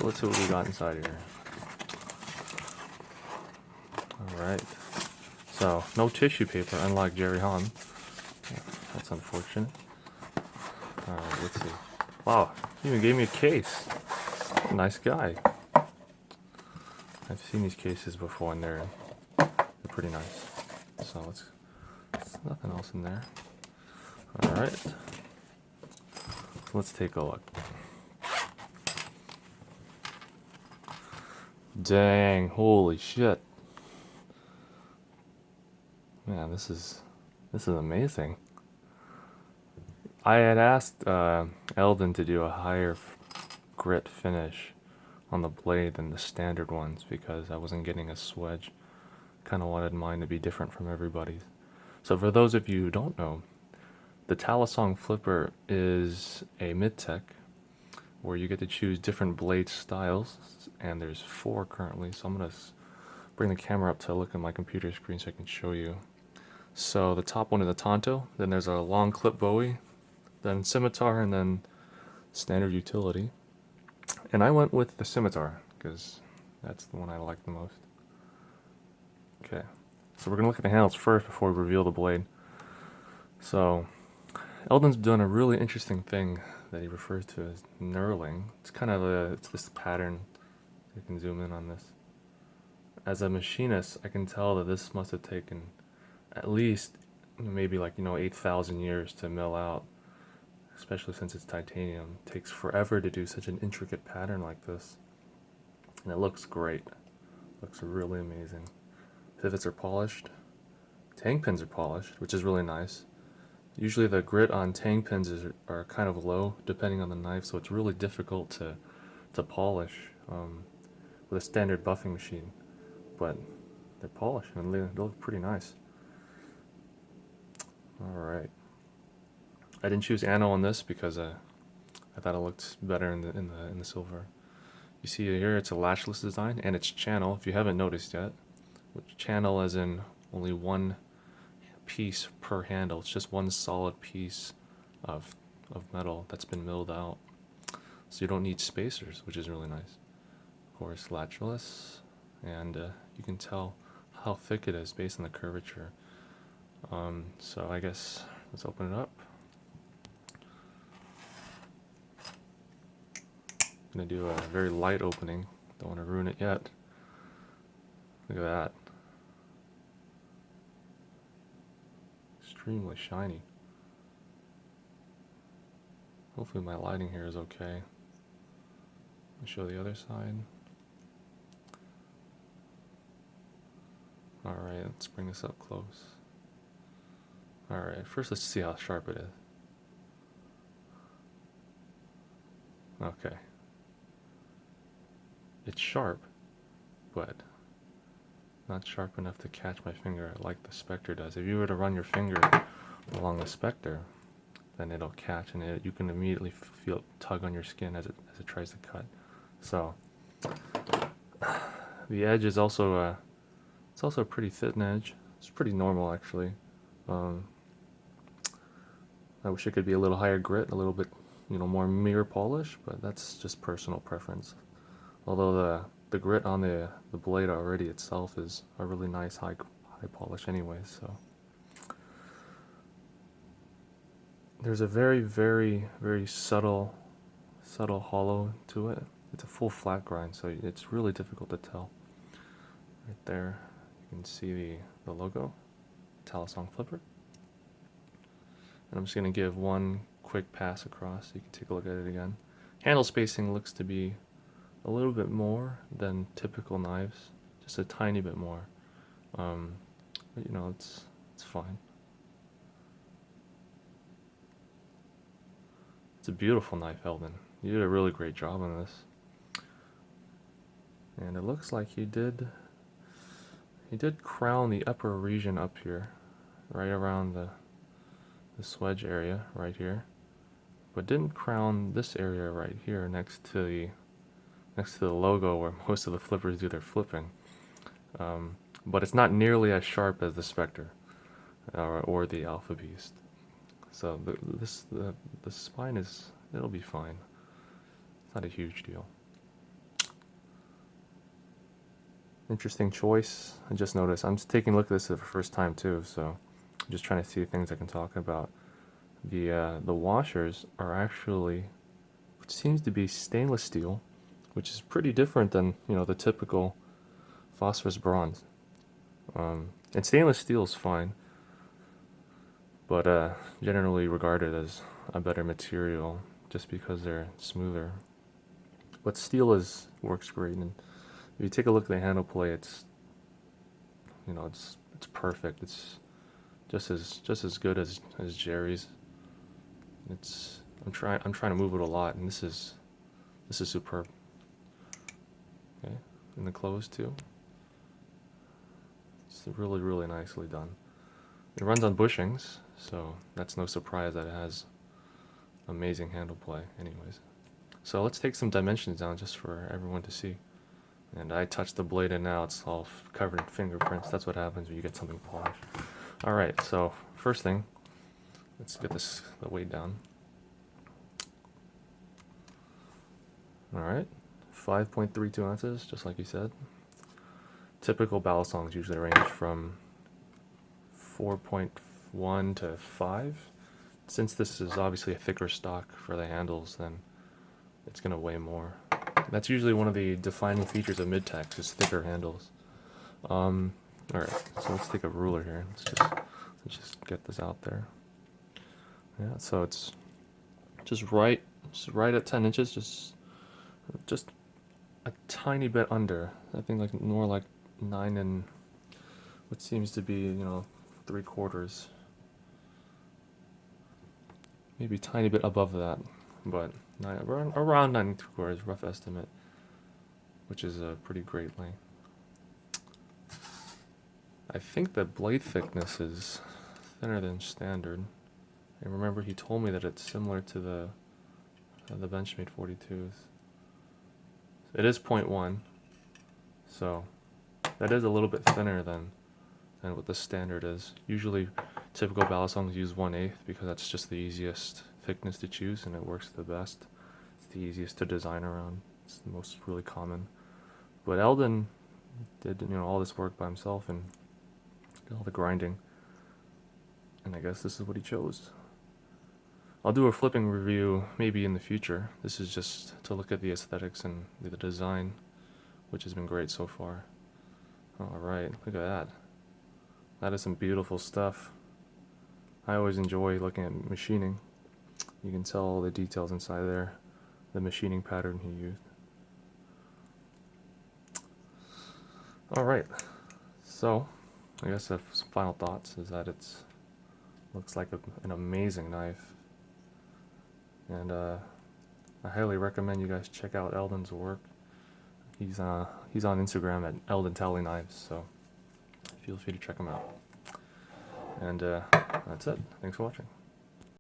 So let's see what we got inside here. Alright. So, no tissue paper, unlike Jerry Hahn. That's unfortunate. Alright, let's see. Wow, he even gave me a case. Nice guy. I've seen these cases before and they're pretty nice. So there's nothing else in there. Alright. So let's take a look. Dang, holy shit. Man, this is amazing. I had asked Eldon to do a higher grit finish on the blade than the standard ones because I wasn't getting a swedge. Kind of wanted mine to be different from everybody's. So for those of you who don't know, the Talisong Flipper is a mid-tech where you get to choose different blade styles, and there's 4 currently, so I'm going to bring the camera up to look at my computer screen so I can show you. So the top one is a Tonto, then there's a long clip Bowie, then Scimitar, and then standard utility. And I went with the Scimitar because that's the one I like the most. Okay, so we're going to look at the handles first before we reveal the blade. So Eldon's done a really interesting thing that he refers to as knurling. It's kind of it's this pattern. You can zoom in on this. As a machinist, I can tell that this must have taken at least maybe 8,000 years to mill out, especially since it's titanium. It takes forever to do such an intricate pattern like this. And it looks great. Looks really amazing. Pivots are polished. Tang pins are polished, which is really nice. Usually the grit on tang pins are kind of low depending on the knife, so it's really difficult to polish with a standard buffing machine. But they're polished and they look pretty nice. Alright. I didn't choose anno on this because I thought it looked better in the silver. You see here it's a latchless design and it's channel, if you haven't noticed yet. Which channel as in only one piece per handle. It's just one solid piece of metal that's been milled out. So you don't need spacers, which is really nice. Of course, latchless, and you can tell how thick it is based on the curvature. So I guess let's open it up. I'm gonna do a very light opening. Don't want to ruin it yet. Look at that. Extremely shiny. Hopefully my lighting here is okay. Let me show the other side. Alright, let's bring this up close. Alright, first let's see how sharp it is. Okay. It's sharp, but not sharp enough to catch my finger like the Spectre does. If you were to run your finger along the Spectre, then it'll catch and you can immediately feel it tug on your skin as it tries to cut. So the edge is also it's also a pretty thin edge. It's pretty normal actually. I wish it could be a little higher grit, a little bit more mirror polish, but that's just personal preference. Although the grit on the blade already itself is a really nice high polish anyways, so there's a very, very, very subtle hollow to it. It's a full flat grind, so it's really difficult to tell. Right there, you can see the logo, Talisong Flipper. And I'm just going to give one quick pass across so you can take a look at it again. Handle spacing looks to be a little bit more than typical knives, just a tiny bit more. But it's fine. It's a beautiful knife, Eldon. You did a really great job on this. And it looks like he did crown the upper region up here, right around the swedge area right here, but didn't crown this area right here next to the logo where most of the flippers do their flipping. But it's not nearly as sharp as the Spectre or the Alpha Beast. So the spine it'll be fine. It's not a huge deal. Interesting choice. I just noticed. I'm just taking a look at this for the first time too, so I'm just trying to see things I can talk about. The washers are actually, which seems to be stainless steel, which is pretty different than the typical phosphorus bronze. And stainless steel is fine, but generally regarded as a better material just because they're smoother. But steel works great, and if you take a look at the handle play, it's it's perfect. It's just as good as Jerry's. I'm trying to move it a lot, and this is superb. Okay, and the close too. It's really, really nicely done. It runs on bushings, so that's no surprise that it has amazing handle play anyways. So let's take some dimensions down just for everyone to see. And I touched the blade and now it's all covered in fingerprints. That's what happens when you get something polished. Alright, so first thing, let's get the weight down. Alright, 5.32 ounces, just like you said. Typical balisongs usually range from 4.1 to 5. Since this is obviously a thicker stock for the handles, then it's going to weigh more. That's usually one of the defining features of mid-tax, is thicker handles. Alright, so let's take a ruler here. Let's just get this out there. Yeah, so it's just right at 10 inches, just a tiny bit under. I think like more like 9 and what seems to be 3/4. Maybe a tiny bit above that, but around 9 3/4, rough estimate, which is a pretty great length. I think the blade thickness is thinner than standard. And remember, he told me that it's similar to the Benchmade 42s. It is 0.1, so that is a little bit thinner than what the standard is. Usually, typical balisongs use 1/8 because that's just the easiest thickness to choose and it works the best. It's the easiest to design around. It's the most really common. But Eldon did all this work by himself and did all the grinding, and I guess this is what he chose. I'll do a flipping review maybe in the future. This is just to look at the aesthetics and the design, which has been great so far. Alright, look at that. That is some beautiful stuff. I always enjoy looking at machining. You can tell all the details inside there, the machining pattern he used. Alright, so I guess some final thoughts is that it looks like an amazing knife. And I highly recommend you guys check out Eldon's work. He's on Instagram at Eldon Talley Knives, so feel free to check him out. And that's it. Thanks for watching.